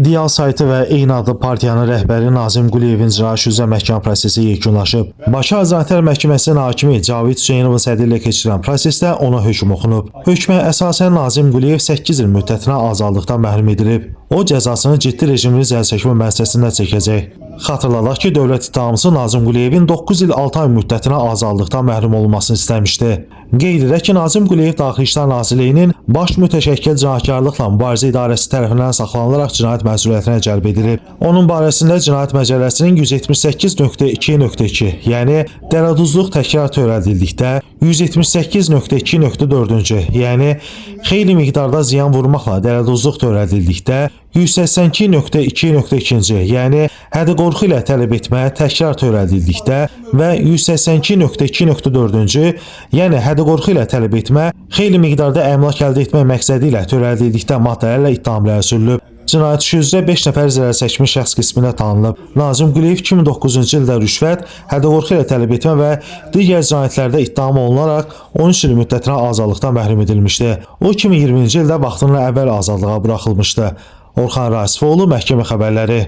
Dial saytı və eyni adlı partiyanın rəhbəri Nazim Quliyevin cinayət üzrə məhkəmə prosesi yekunlaşıb. Bakı Azərbaycan Məhkəməsinin hakimi Cavid Hüseynovun sədri ilə keçirilən prosesdə ona hökm oxunub. Hökmə əsasən Nazim Quliyev 8 il müddətinə azadlıqdan məhrum edilib. O cəzasını ciddi rejimli cəzaçəkmə müəssisəsində çəkəcək. Xatırladaq ki, dövlət ittihamçısı Nazim Quliyevin 9 il 6 ay müddətinə azadlıqdan məhrum olunmasını istəmişdi. Qeyd edək ki, Nazim Quliyev Daxili İşlər Nazirliyinin Baş Mütəşəkkil Cinayətkarlıqla Mübarizə İdarəsi tərəfindən saxlanılaraq cinayət məsuliyyətinə cəlb edilib. Onun barəsində Cinayət Məcəlləsinin 178.2.2, yəni dələduzluq təkrar törədildikdə, 178.2.4-cü, yəni xeyli miqdarda ziyan vurmaqla dələduzluq törədildikdə, 182.2.2-ci, yəni hədi-qorxu ilə tələb etmə təkrar törədildikdə və 182.2.4-cü, yəni hədi-qorxu ilə tələb etmə xeyli miqdarda əmlak əldə etmək məqsədi ilə törədildikdə maddələrlə ittihamlara sürülüb. Cinayət işi üzrə 5 nəfər zərər çəkmiş şəxs qisminə tanınıb. Nazim Quliyev 2009-cu ildə rüşvət, hədi-qorxu ilə tələb etmə və digər cinayətlərdə ittiham olunaraq 13 il müddətinə azadlıqdan məhrum edilmişdi. O 2020-ci ildə vaxtından əvvəl azadlığa buraxılmışdı. Orxan Rasifoğlu, Məhkəmə Xəbərləri.